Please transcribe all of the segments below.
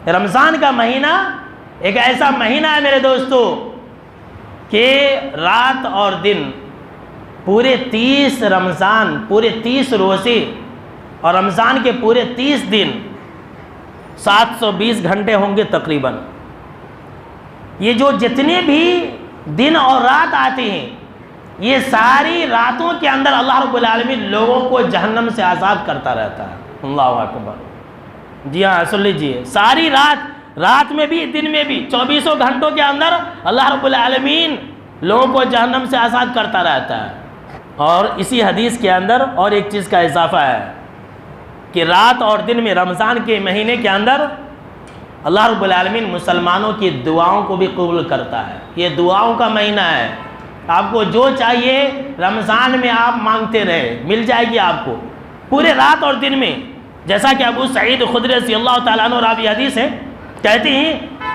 رمضان کا مہینہ ایک ایسا مہینہ ہے میرے دوستو کہ رات اور دن پورے 30 رمضان، پورے 30 روزے اور رمضان کے پورے 30 دن 720 گھنٹے ہوں گے تقریباً۔ یہ جو جتنے بھی دن اور رات آتے ہیں، یہ ساری راتوں کے اندر اللہ رب العالمین لوگوں کو جہنم سے آزاد کرتا رہتا ہے۔ اللہ اکبر۔ جی ہاں، سن لیجیے، ساری رات میں بھی دن میں بھی 24 گھنٹوں کے اندر اللہ رب العالمین لوگوں کو جہنم سے آزاد کرتا رہتا ہے۔ اور اسی حدیث کے اندر اور ایک چیز کا اضافہ ہے کہ رات اور دن میں رمضان کے مہینے کے اندر اللہ رب العالمین مسلمانوں کی دعاؤں کو بھی قبول کرتا ہے۔ یہ دعاؤں کا مہینہ ہے، آپ کو جو چاہیے رمضان میں آپ مانگتے رہے، مل جائے گی آپ کو پورے رات اور دن میں۔ جیسا کہ ابو سعید خدری رضی اللہ تعالیٰ عنہ راوی حدیث ہے، کہتے ہیں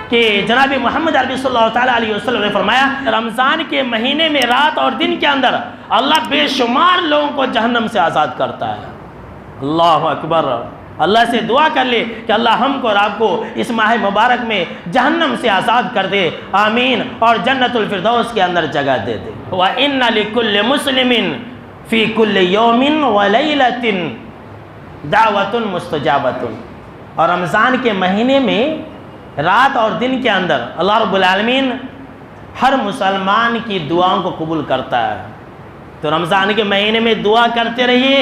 کہ جناب محمد عربی صلی اللہ تعالیٰ علیہ وسلم نے فرمایا، رمضان کے مہینے میں رات اور دن کے اندر اللہ بے شمار لوگوں کو جہنم سے آزاد کرتا ہے۔ اللہ اکبر۔ اللہ سے دعا کر لے کہ اللہ ہم کو اور آپ کو اس ماہ مبارک میں جہنم سے آزاد کر دے، آمین، اور جنت الفردوس کے اندر جگہ دے دے۔ وَإِنَّ لِكُلِّ مُسْلِمٍ فِي كُلِّ يَوْمٍ وَلَيْلَةٍ دعوۃ مستجابۃ۔ اور رمضان کے مہینے میں رات اور دن کے اندر اللہ رب العالمین ہر مسلمان کی دعاؤں کو قبول کرتا ہے۔ تو رمضان کے مہینے میں دعا کرتے رہیے،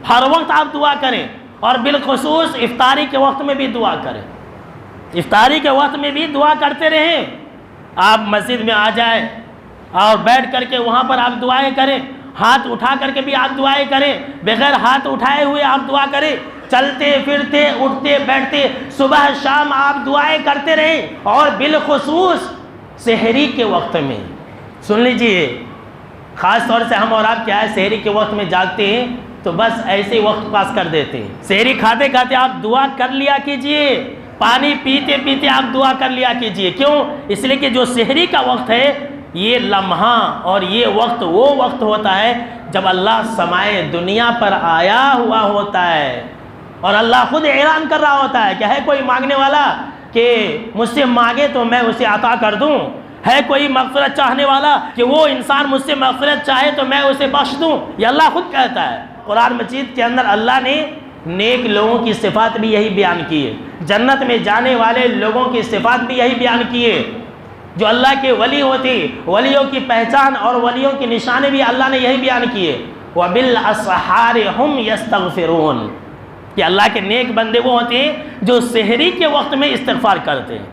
ہر وقت آپ دعا کریں، اور بالخصوص افطاری کے وقت میں بھی دعا کریں۔ افطاری کے وقت میں بھی دعا کرتے رہیں۔ آپ مسجد میں آ جائیں اور بیٹھ کر کے وہاں پر آپ دعائیں کریں، ہاتھ اٹھا کر کے بھی آپ دعائیں کریں، بغیر ہاتھ اٹھائے ہوئے آپ دعا کریں، چلتے پھرتے اٹھتے بیٹھتے صبح شام آپ دعائیں کرتے رہیں، اور بالخصوص سحری کے وقت میں۔ سن لیجئے، خاص طور سے ہم اور آپ کیا ہے، سحری کے وقت میں جاگتے ہیں تو بس ایسے ہی وقت پاس کر دیتے ہیں۔ سحری کھاتے کھاتے آپ دعا کر لیا کیجئے، پانی پیتے پیتے آپ دعا کر لیا کیجئے۔ کیوں؟ اس لیے کہ جو سحری کا وقت ہے، یہ لمحہ اور یہ وقت وہ وقت ہوتا ہے جب اللہ سمائے دنیا پر آیا ہوا ہوتا ہے، اور اللہ خود اعلان کر رہا ہوتا ہے کہ ہے کوئی مانگنے والا کہ مجھ سے مانگے تو میں اسے عطا کر دوں، ہے کوئی مغفرت چاہنے والا کہ وہ انسان مجھ سے مغفرت چاہے تو میں اسے بخش دوں۔ یہ اللہ خود کہتا ہے۔ قرآن مجید کے اندر اللہ نے نیک لوگوں کی صفات بھی یہی بیان کی ہے، جنت میں جانے والے لوگوں کی صفات بھی یہی بیان کی ہے، جو اللہ کے ولی ہوتے، ولیوں کی پہچان اور ولیوں کی نشانی بھی اللہ نے یہی بیان کی ہے۔ وَبِالْأَسْحَارِ هُمْ يَسْتَغْفِرُونَ، کہ اللہ کے نیک بندے وہ ہوتے ہیں جو سحری کے وقت میں استغفار کرتے ہیں۔